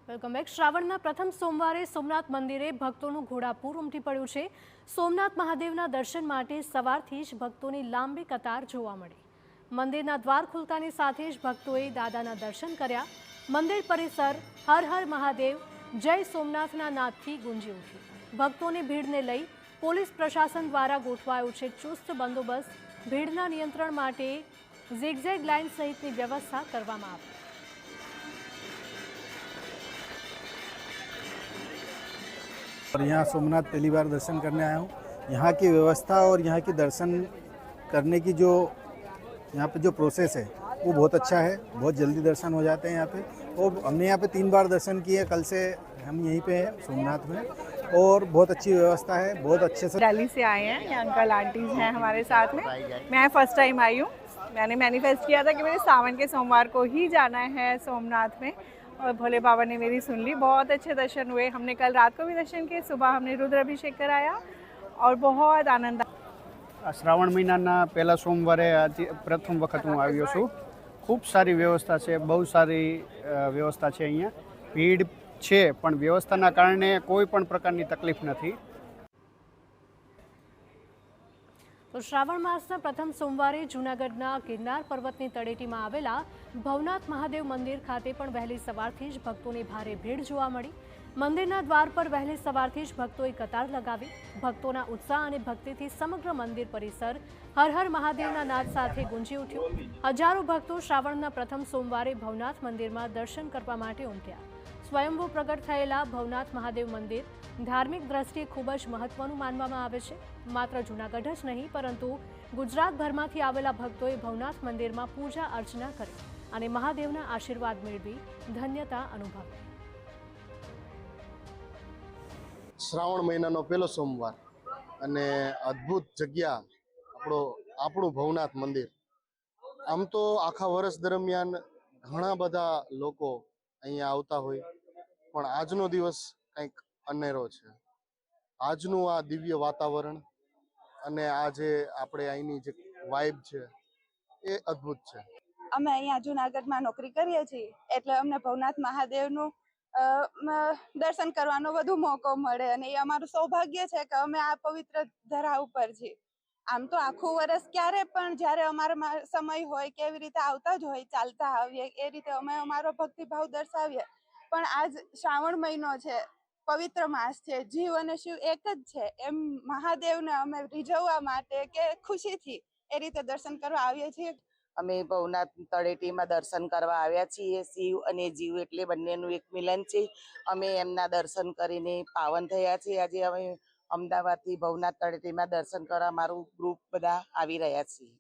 Welcome back. શ્રાવણના પ્રથમ સોમવારે સોમનાથ મંદિરે ભક્તોનું ઘોડાપૂર ઉમટી પડ્યું છે। સોમનાથ મહાદેવના દર્શન માટે સવારથી જ ભક્તોની લાંબી કતાર જોવા મળી। મંદિરના દ્વાર ખુલતાની સાથે જ ભક્તોએ દાદાના દર્શન કર્યા। મંદિર પરિસર હર હર મહાદેવ જય સોમનાથના નાદથી ગુંજી ઉઠ્યું। ભક્તોની ભીડને લઈ પોલીસ પ્રશાસન દ્વારા ગોઠવાયો છે ચુસ્ત બંદોબસ્ત। ભીડના નિયંત્રણ માટે ઝિગઝેગ લાઇન સહિતની વ્યવસ્થા કરવામાં આવી। और यहाँ सोमनाथ पहली बार दर्शन करने आया हूँ। यहाँ की व्यवस्था और यहाँ की दर्शन करने की जो यहाँ पे जो प्रोसेस है वो बहुत अच्छा है। बहुत जल्दी दर्शन हो जाते हैं यहाँ पे। और हमने यहाँ पे 3 बार दर्शन किए। कल से हम यहीं पे हैं सोमनाथ में और बहुत अच्छी व्यवस्था है। बहुत अच्छे से दिल्ली से आए हैं, ये अंकल आंटीज हैं हमारे साथ में। मैं फर्स्ट टाइम आई हूँ। मैंने मैनिफेस्ट किया था कि मुझे सावन के सोमवार को ही जाना है सोमनाथ में और भोले बाबा ने मेरी सुन ली। बहुत अच्छे दर्शन हुए। हमने कल रात को भी दर्शन किए, सुबह हमने रुद्राभिषेक कराया और बहुत आनंद। श्रावण महीना पहला सोमवारे आज प्रथम वखत हूँ आव्यो छूँ। खूब सारी व्यवस्था है, बहुत सारी व्यवस्था है। अहींया भीड़ है पण व्यवस्थाना कारणे कोई पण प्रकारनी तकलीफ नहीं। तो श्रावण मासना प्रथम सोमवारे जूनागढ़ना गिरनार पर्वतनी तळेटीमां आवेला भवनाथ महादेव मंदिर खाते पण वहेली सवारथी ज भक्तोनी भारे भीड़ जोवा मळी। मंदिरना द्वार पर वहेली सवारथी ज भक्तोए कतार लगावी। भक्तोना उत्साह अने भक्तिथी समग्र मंदिर परिसर हर हर महादेवना नाद साथे गुंजी उठ्यो। हजारों भक्तो श्रावणना प्रथम सोमवारे भवनाथ मंदिरमां दर्शन करवा माटे उमट्या। स्वयंभू प्रगट थयेला भवनाथ महादेव मंदिर धार्मिक दृष्टिए खूब ज महत्वनुं मानवामां आवे छे। मात्र जूनागढ़ ज नहीं परंतु गुजरातभरमांथी आवेला भक्तोए भवनाथ मंदिरमां पूजा अर्चना करी अने महादेवना आशीर्वाद मेळवी धन्यता अनुभवी। श्रावण महीनानो पहलो सोमवार अने अद्भुत जग्या આપણું ભવનાથ મંદિર। આમ તો આખા વર્ષ દરમિયાન ઘણા બધા લોકો અહીંયા આવતા હોય પણ આજનો દિવસ કંઈક અનેરો છે। આજનું આ દિવ્ય વાતાવરણ અને આ જે આપણે અહીંની જે વાઇબ છે એ અદ્ભુત છે। અમે અહીંયા જુનાગઢમાં નોકરી કરીએ છીએ એટલે અમને ભવનાથ મહાદેવનું દર્શન કરવાનો વધુ મોકો મળે અને એ અમારું સૌભાગ્ય છે કે અમે આ પવિત્ર ધરા ઉપર છીએ। આમ તો આખું વર્ષ ક્યારે પણ જ્યારે અમારો સમય હોય કેવી રીતે આવતા જ હોય, ચાલતા આવીએ એ રીતે અમે અમારો ભક્તિભાવ દર્શાવીએ। પણ આજ શ્રાવણ મહિનો છે, પવિત્ર માસ છે, જીવ અને શિવ એક જ છે એમ મહાદેવને અમે રીઝવવા માટે કે ખુશીથી એ રીતે દર્શન કરવા આવીએ છીએ। અમે ભવનાથ તળેટીમાં દર્શન કરવા આવ્યા છીએ। શિવ અને જીવ એટલે બંનેનું એક મિલન છે। અમે એમના દર્શન કરીને પાવન થયા છીએ। આજે અમે અમદાવાદથી ભવનાથ તળેટીમાં દર્શન કરવા મારું ગ્રુપ બધા આવી રહ્યા છીએ।